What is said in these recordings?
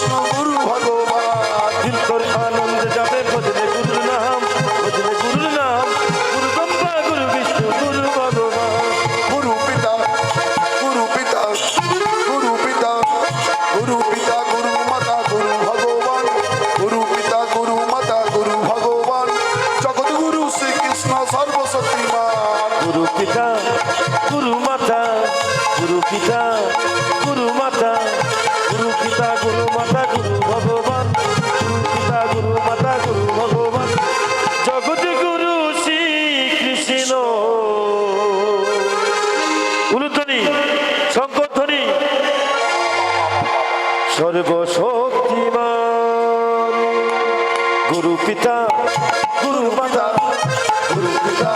কৃষ্ণ গুরু ভগবান। দিল তোর আনন্দ যাবে ভজনে গুরুর নাম, ভজনে গুরুর নাম। গুরু ব্রহ্মা গুরু বিষ্ণু গুরু ভগবান। গুরু পিতা গুরু পিতা গুরু পিতা গুরু পিতা গুরু মাতা গুরু ভগবান। গুরু পিতা গুরু মাতা গুরু ভগবান। জগৎগুরু শ্রীকৃষ্ণ সর্বশক্তিমান। গুরু পিতা গুরু মাতা গুরু পিতা গুরু মাতা গুরু পিতা গুরু মাতা গুরু ভগবান। গুরু পিতা গুরু মাতা গুরু ভগবান। জগৎ গুরু শ্রীকৃষ্ণ। উলুধ্বনি শঙ্করধ্বনি। সর্বশক্তিমান গুরু পিতা গুরু মাতা গুরু পিতা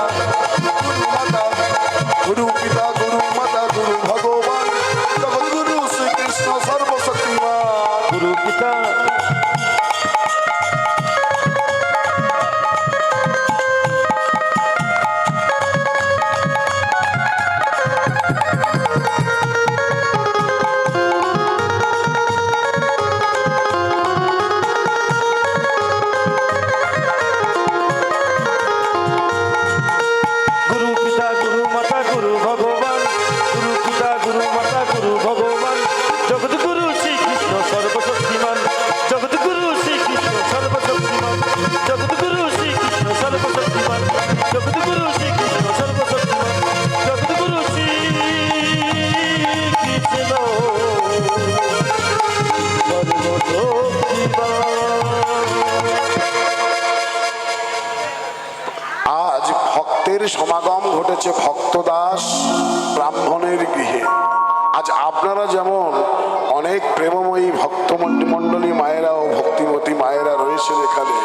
গুরু মাতা গুরু পিতা গুরু মাতা গুরু ভগবান। জগৎগুরু শ্রীকৃষ্ণ সর্বশক্তিমান। গুরু পিতা গুরু পিতা গুরু মাতা গুরু ভগবান। গুরু পিতা গুরু মাতা গুরু ভগবান। জগৎ গুরু শ্রীকৃষ্ণ সর্বশক্তিমান। জগৎ গুরু শ্রীকৃষ্ণ সর্বশক্তিমান। জগৎ গুরু শ্রীকৃষ্ণ সর্বশক্তিমান। জগৎ গুরু শ্রীকৃষ্ণ সর্বশক্তিমান। জগৎ গুরু শ্রীকৃষ্ণ সর্বশক্তিমান। আজ ভক্তের সমাগম ঘটেছে ভক্তদাস ব্রাহ্মণের গৃহে। আজ আপনারা যেমন অনেক প্রেমময়ী ভক্তমণ্ডলী মায়েরা ও ভক্তিমতী মায়েরা রয়েছেন এখানে,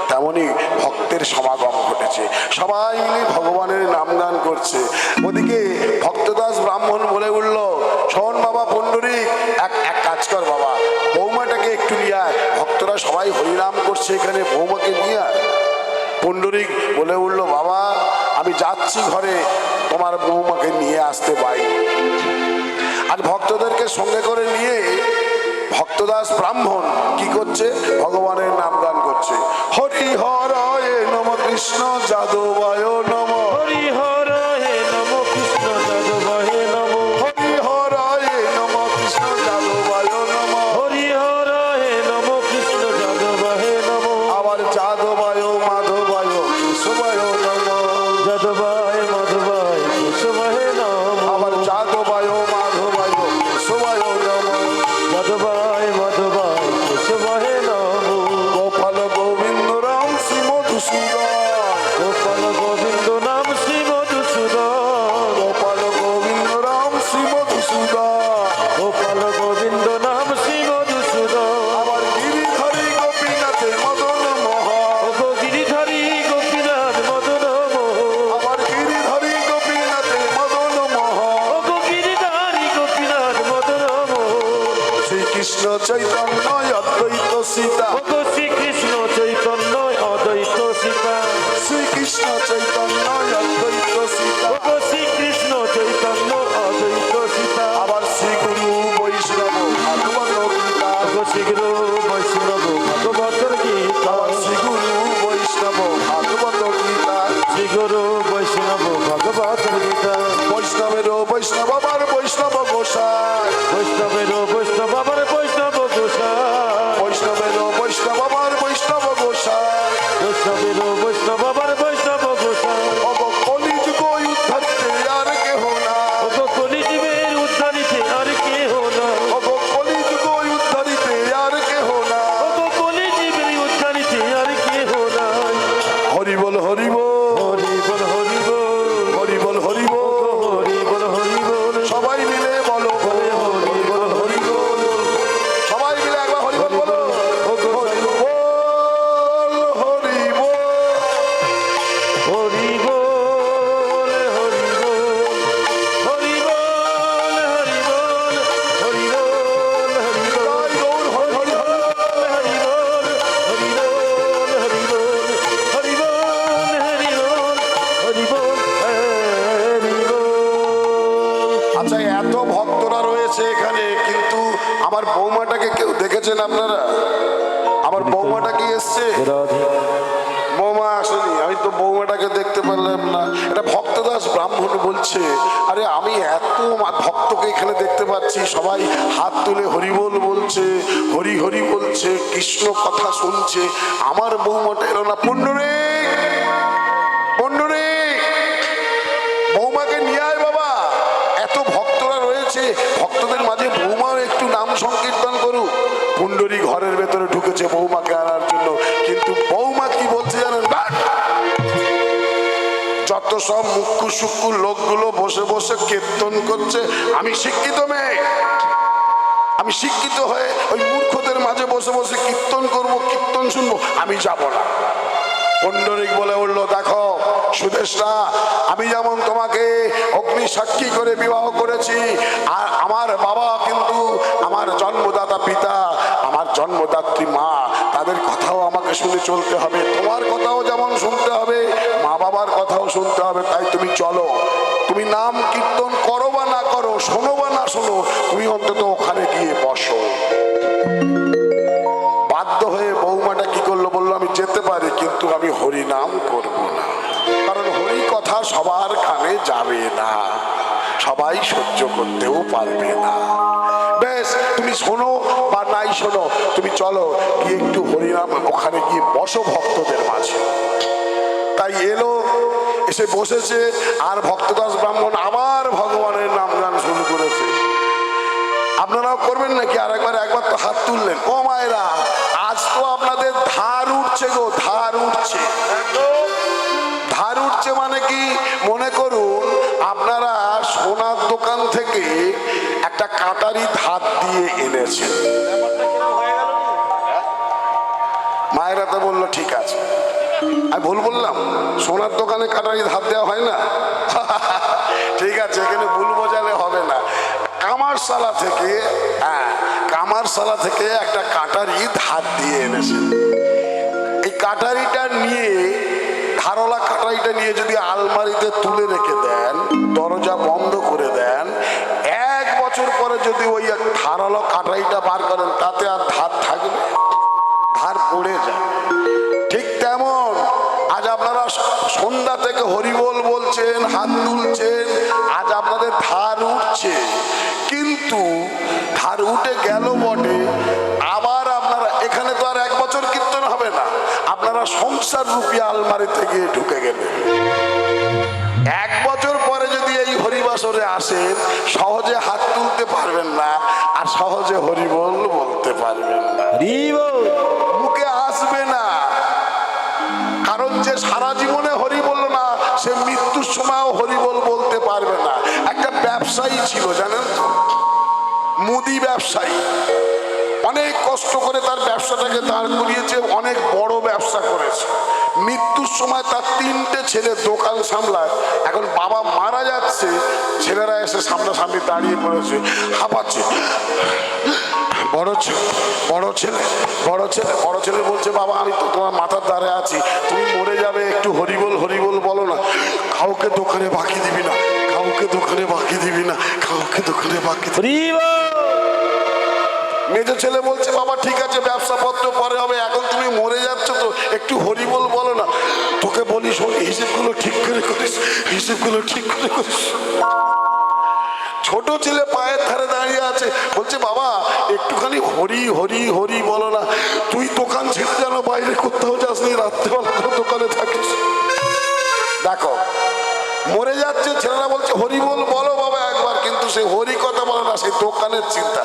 তেমনি ভক্তের সমাগম ঘটেছে। সবাই মিলে ভগবানের নামগান করছে। ওদিকে ভক্তদাস ব্রাহ্মণ বলে উঠল, শোন বাবা পুণ্ডরীক, এক কাজ কর বাবা, বৌমাটাকে একটু নিয়ে আয়। ভক্তরা সবাই হরিনাম করছে এখানে, বৌমাকে নিয়ে আয়। পুণ্ডরীক বলে উঠল, বাবা আমি যাচ্ছি ঘরে, তোমার বৌমাকে নিয়ে আসতে পাই। আর ভক্তদেরকে সঙ্গে করে নিয়ে ভক্তদাস ব্রাহ্মণ কি করছে? ভগবানের নাম গান করছে। হরি হরয়ে নম কৃষ্ণ যাদবায় নম। হরি হরে নম কৃষ্ণ যাদবায় নম। হরি হরয়ে নম কৃষ্ণ যাদবায় নম। হরি হরে নম কৃষ্ণ যাদবায় নম। আবার যাদবায় মাধবায় কেশবায় নম। যাদবায় মাধবায় কেশবায় নম। আবার যাদবায় মাধবায় কেশবায় নম। যাদবায় মাধবায় কেশবায় নম। গোপাল গোবিন্দ রাম শ্রী মধুসূদন। গোপাল গোবিন্দ নাম শ্রী মধুসূদন। গোপাল গোবিন্দ রাম শ্রী মধুসূদন। গোপাল গোবিন্দ নাম শ্রী মধুসূদন। আবার গিরিধারী গোপীনাথে মদন মোহন। ও গিরিধারী গোপীনাথ মদন মোহন। আবার গিরিধারী গোপীনাথে মদন মোহন। ও গিরিধারী গোপীনাথ মদন মোহন। শ্রীকৃষ্ণ চৈতন্য অদ্বৈত সীতা। ও শ্রীকৃষ্ণ চৈতন্য অদ্বৈত সীতা। শ্রীকৃষ্ণ চৈতন্য অদ্বৈত সীতা। ও শ্রীকৃষ্ণ চৈতন্য অদ্বৈত সীতা। আবার শ্রী গুরু বৈষ্ণব ভাগবত গীতা। ও শীঘ্র বৈষ্ণব ভাগবতের গীতা। আবার শ্রী গুরু বৈষ্ণব ভাগবত গীতা। শ্রী গুরু বৈষ্ণব ভগবতের গীতা। বৈষ্ণবেরও বৈষ্ণব আবার বৈষ্ণব গোসাই। বৈষ্ণবেরও বৈষ্ণব আবার বৈষ্ণব গোসাই। বৈষ্ণবেরও বৈষ্ণব আবার বৈষ্ণব গোসাই। বৈষ্ণবেরও বৈষ্ণব আবার বৈষ্ণব গোসাই। অব কলিযুগ উদ্ধারিতে আর কেহ না। ও কলিজীবের উদ্ধারিতে আর কেহ না। অব কলিযুগ উদ্ধারিতে আর কেহ দেখেছেন আপনারা? আমার বৌমাটা কি এসছে? রাধে বৌমা আসেনি, আমি তো বৌমাটাকে দেখতে পারলাম না। এটা ভক্তদাস ব্রাহ্মণ বলছে, আরে আমি এত ভক্তকে এখানে দেখতে পাচ্ছি, সবাই হাত তুলে হরিবোল বলছে, হরি হরি বলছে, কৃষ্ণ কথা শুনছে, আমার বৌমাটা এলো না। পুণ্ডরীক, পুণ্ডরীক, বৌমাকে নিয়ে আয় বাবা। এত ভক্তরা রয়েছে, ভক্তদের মাঝে বৌমাও একটু নাম সংকীর্তন করুক। পুণ্ডরী ঘরের ভেতরে ঢুকেছে বৌমাকে আনার জন্য, কিন্তু বৌমা কি বলছে জানেন? বাট! যত সব মুক্কু সুক্কু লোকগুলো বসে বসে কীর্তন করছে, আমি শিক্ষিত মেয়ে, আমি শিক্ষিত হয়ে ওই মূর্খদের মাঝে বসে বসে কীর্তন করব, কীর্তন শুনবো, আমি যাব না। পুণ্ডরিক বলে উঠলো, দেখো সুদেশরা, আমি যেমন তোমাকে অগ্নি সাক্ষী করে বিবাহ করেছি, আর আমার বাবা কিন্তু আমার জন্মদাতা পিতা, আমার জন্মদাত্রী মা, তাদের কথাও আমাকে শুনে চলতে হবে, তোমার কথাও যেমন শুনতে হবে, মা বাবার কথাও শুনতে হবে। তাই তুমি চলো, তুমি নাম কীর্তন করো বা না করো, শোনো বা না শোনো, তুমি অন্তত ওখানে গিয়ে বসো। বাধ্য হয়ে বৌমাটা কি করলো? বললো, আমি যেতে পারি, কিন্তু আমি হরি নাম করব না, কারণ হরি কথা সবার কানে যাবে না, সবাই সহ্য করতেও পারবে না। বেশ, তুমি শোনো বা নাই শোনো, তুমি চলো গিয়ে একটু হরিনাম, ওখানে গিয়ে বসো ভক্তদের মাঝে। তাই এলো, এসে বসেছে, আর ভক্তদাস ব্রাহ্মণ আবার ভগবানের নাম গান শুরু করেছে। আপনারাও করবেন নাকি? আর একবার তো হাত তুললেন। ও মায়েরা, আজ তো আপনাদের ধার উঠছে গো, ধার উঠছে। ধার উঠছে মানে কি? মনে করুন আপনারা সোনার দোকান থেকে একটা কাটারি ধার দিয়ে এনেছেন। মায়েরা তো বললো ঠিক আছে। আমি ভুল বললাম? সোনার দোকানে কাটারি ধার দেওয়া হয় না? ঠিক আছে, এখানে ভুল বোঝালে হবে না। কামারশালা থেকে, হ্যাঁ, কামারশালা থেকে একটা কাটারি ধার দিয়ে এনেছেন। এই কাটারিটা নিয়ে, ধারলা কাটারিটা নিয়ে যদি আলমারিতে তুলে রেখে দেন, দরজা বন্ধ করে দেন, 1 বছর পরে যদি ওই ধারালো কাটারিটা বার করেন, তাতে আর ধার থাকবে? ধার পড়ে যায়। ঠিক তেমন আজ আপনারা সন্ধ্যা থেকে হরিবোল বলছেন, হাত তুলছেন, আজ আপনাদের ধার উঠছে, কিন্তু ধার উঠে গেল বটে, আবার আপনারা এখানে তো আর 1 বছর কীর্তন হবে না, আপনারা সংসার রূপী আলমারিতে গিয়ে ঢুকে গেলেন। 1 বছর পরে যদি এই হরিবাসরে আসেন, সহজে হাত তুলতে পারবেন না, আর সহজে হরিবোল বলতে পারবেন না, মুখে আসবে না। কারণ যে সারা জীবনে হরি বলল না, সে মৃত্যুর সময়ও হরিবোল বলতে পারবে না। একটা ব্যবসায়ী ছিল জানেন তো, মুদি ব্যবসায়ী, অনেক কষ্ট করে তার ব্যবসাটাকে দাঁড় করিয়েছে, অনেক বড় ব্যবসা করেছে। মৃত্যুর সময় তার 3টে ছেলে দোকান সামলায়। এখন বাবা মারা যাচ্ছে, ছেলেরা এসে সামনাসামনি দাঁড়িয়ে পড়েছে, হাঁপাচ্ছে। বড় ছেলে বলছে, বাবা আমি তো তোমার মাথার দ্বারে আছি, তুমি মরে যাবে, একটু হরিবোল হরিবোল বলো না। কাউকে দোকানে বাকি দিবি না, কাউকে দোকানে বাকি দিবি না, কাউকে দোকানে বাকি দিবি না। মেজো ছেলে বলছে, বাবা ঠিক আছে, ব্যবসা পত্র পরে হবে, এখন তুমি মরে যাচ্ছ তো, একটু হরিবোল বলো না। তোকে বলিস, হিসেবগুলো ঠিক করে করিস, হিসেবগুলো ঠিক করে করিস। ছোট ছেলে পায়ের ধারে দাঁড়িয়ে আছে, বলছে, বাবা একটুখানি হরি হরি হরি বলো না। তুই দোকান ছেড়ে যেন বাইরে কোথাও যাসনি, রাত্রেবেলা দোকানে থাকিস। দেখো, মরে যাচ্ছে, ছেলেরা বলছে হরিবোল বলো বাবা একবার, কিন্তু সে হরি কথা বলে না, সেই দোকানের চিন্তা।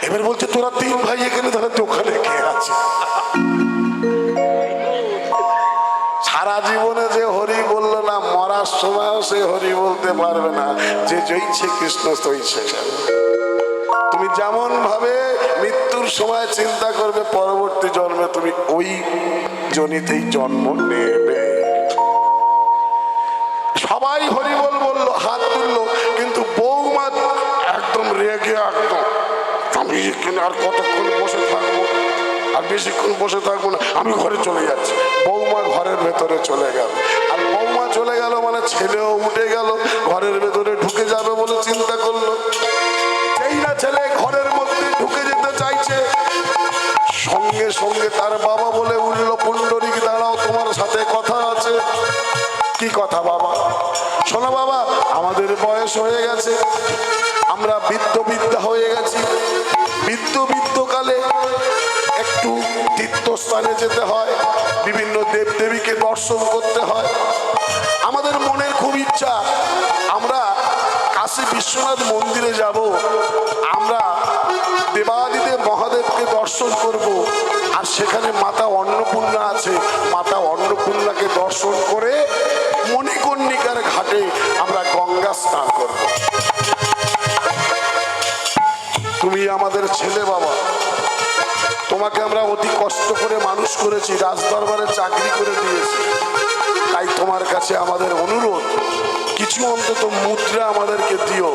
এবার বলছে, তোরা 3 ভাই এখানে ধরে দোকানে খেয়ে আছে। সারা জীবনে যে হরি বললো না, মরার সময়ও সে হরি বলতে পারবে না। যে জয়ছে কৃষ্ণ তৈছে। তুমি যেমন ভাবে মৃত্যুর সময় চিন্তা করবে, পরবর্তী জন্মে তুমি ওই জনিতেই জন্ম নেবে। সবাই হরিবোল বললো, হাত তুললো, কিন্তু বৌমা একদম রেগে, একদম আমি আর কতক্ষণ বসে থাকবো, আর বেশিক্ষণ বসে থাকবো না, আমি ঘরে চলে যাচ্ছি। বৌমা ঘরের ভেতরে চলে গেল, আর বৌমা চলে গেল মানে ছেলেও উঠে গেল, ঘরের ভেতরে ঢুকে যাবে বলে চিন্তা করলো। যেই না ছেলে ঘরের মধ্যে ঢুকে যেতে চাইছে, সঙ্গে তার বাবা বলে উঠল, পুণ্ডরীক দাঁড়াও, তোমার সাথে কথা আছে। কি কথা বাবা? শোনো বাবা, আমাদের বয়স হয়ে গেছে, আমরা বৃদ্ধ হয়ে গেছি। বৃদ্ধকালে একটু তীর্থস্থানে যেতে হয়, বিভিন্ন দেবদেবীকে দর্শন করতে হয়। আমাদের মনের খুব ইচ্ছা আমরা কাশী বিশ্বনাথ মন্দিরে যাব, আমরা দেবাদিদেব মহাদেবকে দর্শন করব, আর সেখানে মাতা অন্নপূর্ণা আছে, মাতা অন্নপূর্ণাকে দর্শন করে মণিকর্ণিকার ঘাটে আমরা গঙ্গা স্নান করব। তুমি আমাদের ছেলে বাবা, তোমাকে আমরা অতি কষ্ট করে মানুষ করেছি, রাজদরবারে চাকরি করে দিয়েছি, তাই তোমার কাছে আমাদের অনুরোধ, কিছু অন্তত মুদ্রা আমাদেরকে দিও,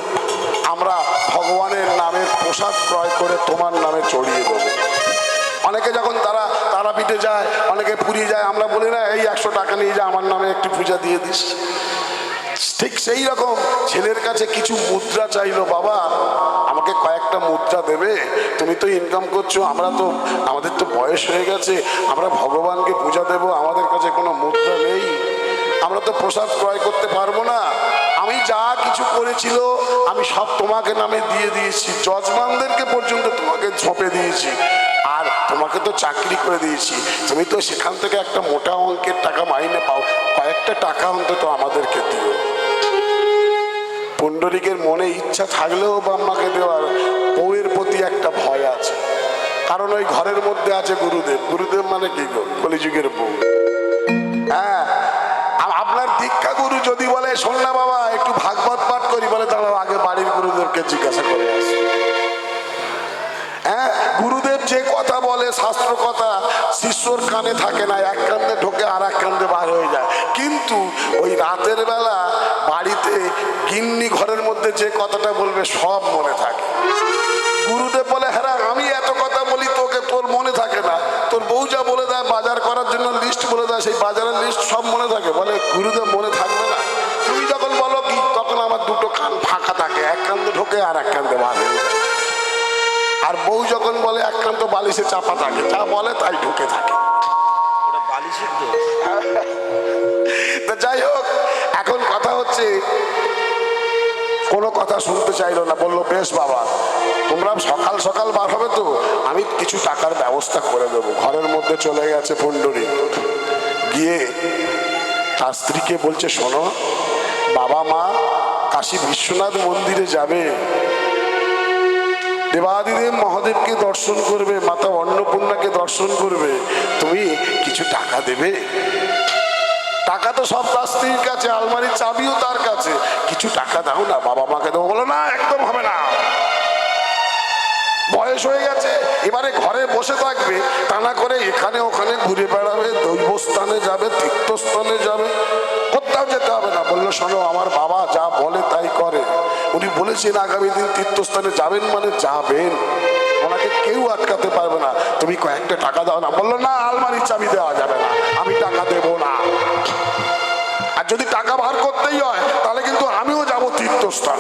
আমরা ভগবানের নামের প্রসাদ ক্রয় করে তোমার নামে চড়িয়ে দেবো। অনেকে যখন তারাপীঠে যায়, অনেকে পুরী যায়, আমরা বলি না এই 100 টাকা নিয়ে যা, আমার নামে একটি পূজা দিয়ে দিস। ঠিক সেই রকম ছেলের কাছে কিছু মুদ্রা চাইলো, বাবা আমাকে কয়েকটা মুদ্রা দেবে, তুমি তো ইনকাম করছো, আমাদের তো বয়স হয়ে গেছে, আমরা ভগবানকে পূজা দেব, আমাদের কাছে কোনো মুদ্রা নেই, আমরা তো প্রসাদ ক্রয় করতে পারবো না। আমি যা কিছু করেছিল আমি সব তোমাকে নামে দিয়ে দিয়েছি, যজমানদেরকে পর্যন্ত তোমাকে ঝোপে দিয়েছি, আর তোমাকে তো চাকরি করে দিয়েছি, তুমি তো সেখান থেকে একটা মোটা অঙ্কের টাকা মাইনে পাও, কয়েকটা টাকা অন্তত আমাদেরকে দিও। পুণ্ডরীকের মনে ইচ্ছা থাকলেও বাম্মাকে দেওয়ার, বউয়ের প্রতি একটা ভয় আছে, কারণ ওই ঘরের মধ্যে আছে গুরুদেব মানে কি গো, কলিযুগের বউ। হ্যাঁ, আপনার দীক্ষা গুরু যদি বলে শোন না বাবা একটু ভাগবত পাঠ করি, বলে দাঁড়াও আগে বাড়ির গুরুদেবকে জিজ্ঞাসা করে আসি। হ্যাঁ, গুরুদেব যে কথা বলে শাস্ত্র কথা শিষ্যর কানে থাকে না, এক কান্দে ঢোকে আর এক কান্দে বার হয়ে যায়, কিন্তু ওই রাতের বেলা বাড়িতে গিন্নি ঘরের মধ্যে যে কথাটা বলবে সব মনে থাকে। গুরুদেব বলে হ্যাঁ আমি এত কথা বলি তোর মনে থাকে না, তোর বউ যা বলে দেয় বাজার করার জন্য লিস্ট বলে দেয়, সেই বাজারের লিস্ট সব মনে থাকে। বলে গুরুদেব মনে থাকবে না, তুমি যখন বলো কি তখন আমার দুটো কান ফাঁকা থাকে, এক কান্দে ঢোকে আর এক কান্দে বার হয়ে যায়। আর বউ যখন বলে এক কান তো বালিশে চাপা থাকে, যা বলে তাই ঢুকে থাকে। যাই হোক, এখন কথা হচ্ছে কোনো কথা শুনতে চাইলো না, বললো বেশ বাবা তোমরা সকাল সকাল বার হবে তো, আমি কিছু টাকার ব্যবস্থা করে দেবো। ঘরের মধ্যে চলে গেছে পুণ্ডরী, গিয়ে তার স্ত্রীকে বলছে শোনো বাবা মা কাশী বিশ্বনাথ মন্দিরে যাবে, দেবাদিদেব মহাদেবকে দর্শন করবে, মাতা অন্নপূর্ণাকে দর্শন করবে, তুমি কিছু টাকা দেবে। টাকা তো সব তার স্ত্রীর কাছে, আলমারির চাবিও তার কাছে, কিছু টাকা দাও না, বাবা মাকে দেবো। বলো না একদম হবে না, বয়স হয়ে গেছে, এবারে ঘরে বসে থাকবে, তা না করে এখানে ওখানে ঘুরে বেড়াবে, দৈবস্থানে যাবে, তীর্থস্থানে যাবে, কোথাও যেতে হবে না। বললো শোনো আমার বাবা যা বলে তাই করে, উনি বলেছেন আগামী দিন তীর্থস্থানে যাবেন মানে যাবেন, ওনাকে কেউ আটকাতে পারবে না, তুমি কয়েকটা টাকা দাও না। বললো না আলমারির চাবি দেওয়া যাবে না, আমি টাকা দেবো না, আর যদি টাকা বার করতেই হয় তাহলে কিন্তু আমিও যাব তীর্থস্থান।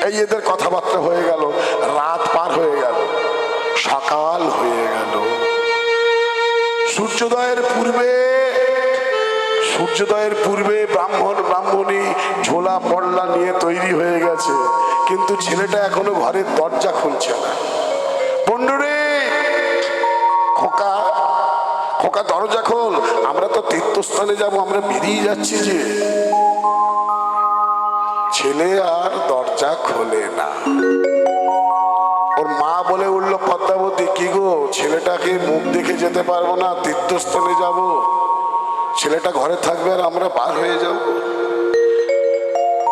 এই এদের কথাবার্তা হয়ে গেল, রাত পার হয়ে গেল, সকাল হয়ে গেল। সূর্যোদয়ের পূর্বে ব্রাহ্মণী ঝোলা পড়লা নিয়ে তৈরি হয়ে গেছে, কিন্তু ছেলেটা এখনো ঘরের দরজা খুলছে না। পুণ্ডরী খোকা খোকা দরজা খোল, আমরা তো তীর্থস্থানে যাব, আমরা বেরিয়ে যাচ্ছি যে। ছেলে আর দরজা খোলে না। ওর মা বলে উঠলো পদ্মাবতী কি গো ছেলেটাকে মুখ দেখে যেতে পারবো না, তীর্থস্থানে যাব, ছেলেটা ঘরে থাকবে আর আমরা বার হয়ে যাব।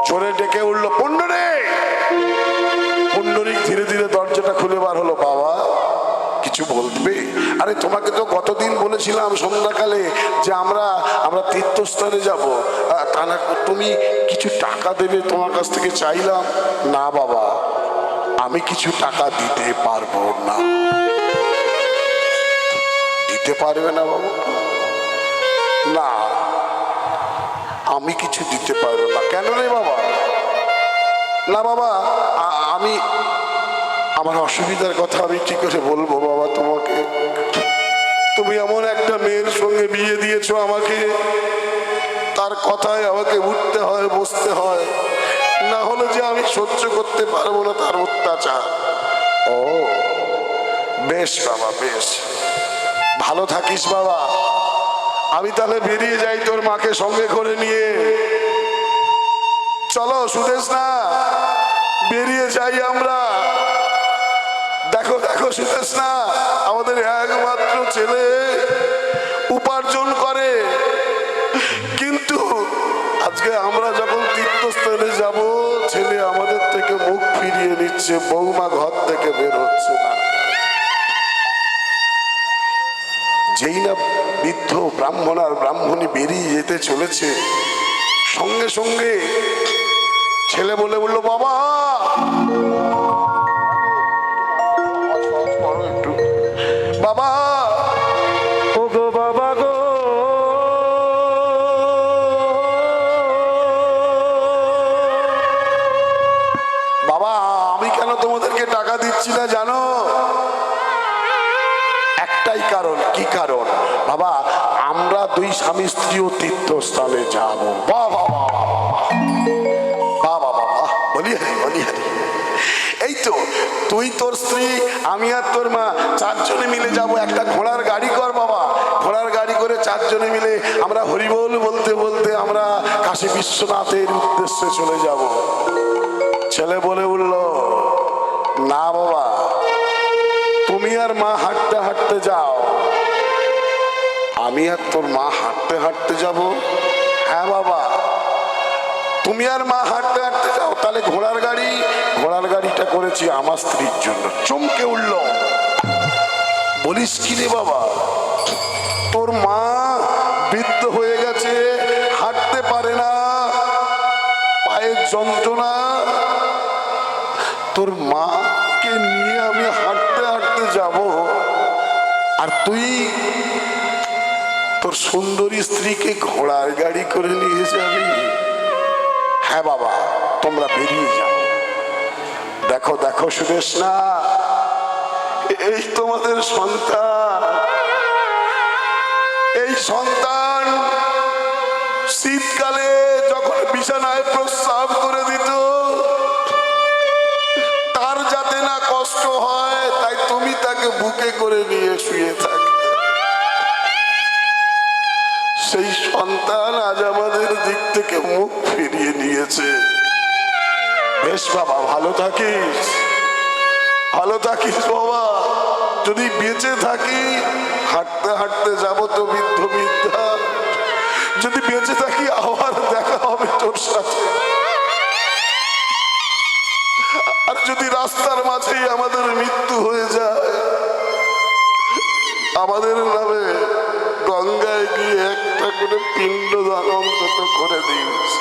জোরে ডেকে উঠলো পুণ্ডরী। পুণ্ডরী ধীরে ধীরে দরজাটা খুলে বার হলো। বাবা কিছু বলবে? আরে তোমাকে তো গতদিন বলেছিলাম সন্ধ্যাকালে যে আমরা তীর্থস্থানে যাব, তা না তুমি কিছু টাকা দেবে, তোমার কাছ থেকে চাইলাম। না বাবা আমি কিছু টাকা দিতে পারবো না। দিতে পারবে না বাবা? না আমি কিছু দিতে পারবো না। কেন রে বাবা? না বাবা আমার অসুবিধার কথা আমি কি করে বলবো বাবা তোমাকে, দিয়েছো আমাকে, তার কথায় আমাকে উঠতে হয়, বসতে হয়, না হলে যে আমি সহ্য করতে পারবো না তার অত্যাচার। ও বেশ বাবা, বেশ, ভালো থাকিস বাবা। আমি তাহলে বেরিয়ে যাই তোর মাকে সঙ্গে করে নিয়ে। চলো সুদেশ না, বেরিয়ে যাই আমরা। দেখো দেখো সুদেশ না, আমাদের একমাত্র ছেলে উপার্জন করে, কিন্তু আজকে আমরা যখন তীর্থস্থানে যাব, ছেলে আমাদের থেকে মুখ ফিরিয়ে নিচ্ছে, বৌমা ঘর থেকে বের হচ্ছে না। যেই না বৃদ্ধ ব্রাহ্মণ আর ব্রাহ্মণী বেরিয়ে যেতে চলেছে, সঙ্গে সঙ্গে ছেলে বলে বললো, বাবা একটু, বাবা ও গো বাবা গো, বাবা আমি কেন তোমাদেরকে টাকা দিচ্ছি না জানো? একটাই কারণ। কি কারণ? বাবা আমরা দুই স্বামী স্ত্রীও তীর্থস্থানে যাব। বাবা বাবা বাবা, বলি হারি বলি হারি। এই তো তুই তোর স্ত্রী, আমি আর তোর মা চারজনে মিলে যাব। একটা ঘোড়ার গাড়ি কর বাবা, ঘোড়ার গাড়ি করে চারজনে মিলে আমরা হরিবোল বলতে বলতে আমরা কাশী বিশ্বনাথের উদ্দেশ্যে চলে যাব। ছেলে বলে উঠল, না বাবা তুমি আর মা হাঁটতে হাঁটতে যাও। আমি আর তোর মা হাঁটতে হাঁটতে যাব? হ্যাঁ বাবা, তুমি আর মা হাঁটতে হাঁটতে যাও। তাহলে ঘোড়ার গাড়ি? ঘোড়ার গাড়িটা করেছি আমার স্ত্রীর জন্য। চমকে উঠল, বলিস কি রে বাবা, তোর মা বৃদ্ধ হয়ে গেছে, হাঁটতে পারে না, পায়ের যন্ত্রণা, তোর মাকে নিয়ে আমি হাঁটতে হাঁটতে যাব, আর তুই তোর সুন্দরী স্ত্রীকে ঘোড়ার গাড়ি করে নিয়ে যাবি? হ্যাঁ বাবা, তোমরা বেরিয়ে যাও। দেখো দেখো সুদেশ না, এই তোমাদের সন্তান। এই সন্তান শীতকালে যখন বিছানায় প্রস্রাব করে দিত, তার যাতে না কষ্ট হয় তাই তুমি তাকে বুকে করে নিয়ে শুয়ে থাকতে। সেই সন্তান আজ আমাদের দিক থেকে মুখ ফিরিয়ে নিয়েছে। বেশ বাবা, ভালো থাকিস, ভালো থাকিস বাবা। যদি বেঁচে থাকি হাঁটতে হাঁটতে যাব তো বৃদ্ধ বৃদ্ধা, যদি বেঁচে থাকি আবার দেখা হবে তোর সাথে। আর যদি রাস্তার মাঝেই আমাদের মৃত্যু হয়ে যায়, আমাদের নামে গঙ্গায় গিয়ে একটা করে পিণ্ডদান অন্তত করে দিস।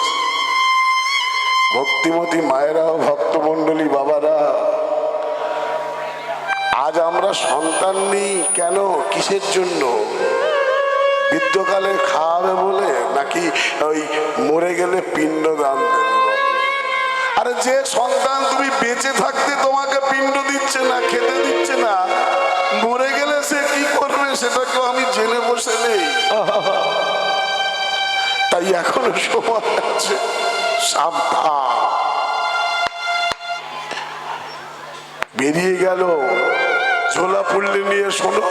ভক্তিমতী মায়েরা, ভক্তমণ্ডলী বাবারা, আজ আমরা সন্তান নেই কেন? কিসের জন্য? বৃদ্ধকালে খাওয়াবে বলে, নাকি ওই মরে গেলে পিণ্ডদান দেবে? আরে যে সন্তান তুমি বেঁচে থাকতে তোমাকে পিণ্ড দিচ্ছে না, খেতে দিচ্ছে না, মরে গেলে সে কি করবে সেটাকেও আমি জেনে বসে নেই। তাই এখনো সময় আছে, সাবধান। বেরিয়ে গেল ঝোলা পুল্লি নিয়ে। শোনো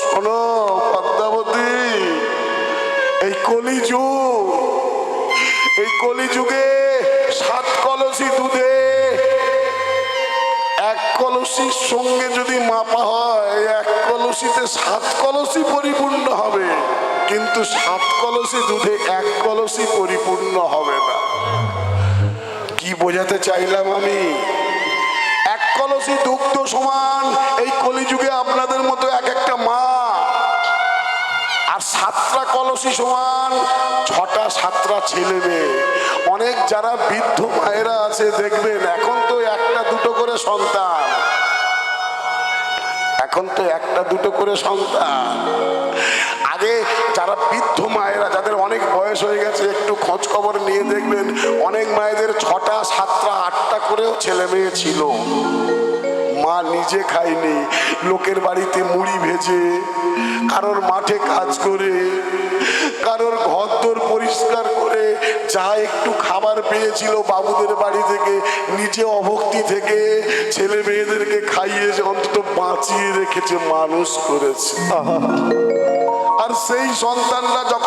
শোনো পদ্মাবতী, এই কলিযুগ, এই কলিযুগে 7 কলসি দুধে 1 কলসির সঙ্গে যদি মাপা হয়, 1 কলসিতে 7 কলসি পরিপূর্ণ হবে, কিন্তু 7 কলসি দুধে 1 কলসি পরিপূর্ণ হবে না। কি বোঝাতে চাইলাম আমি? 1 কলসি দুগ্ধ সমান এই কলিযুগে আপনাদের মতো এক একটা মা, আর 7টা কলসি সমান 6টা 7টা ছেলে মেয়ে। অনেক যারা বৃদ্ধ মায়েরা আছে দেখবেন, এখন তো 1টা 2টো করে সন্তান, এখন তো 1টা 2টো করে সন্তান। আগে যারা বৃদ্ধ মায়েরা, যাদের অনেক বয়স হয়ে গেছে, একটু খোঁজ খবর নিয়ে দেখবেন, অনেক মায়েদের 6টা 7টা 8টা করেও ছেলে মেয়ে ছিল। মা নিজে খায়নি, লোকের বাড়িতে মুড়ি ভেজে, কারোর মাঠে কাজ করে, কারোর ঘরদোর পরিষ্কার করে যা একটু খাবার পেয়েছিল বাবুদের বাড়ি থেকে, নিজে অভক্তি থেকে ছেলে মেয়েদেরকে খাইয়েছে, অন্তত বাঁচিয়ে রেখেছে, মানুষ করেছে। আর সেই সন্তানরা যখন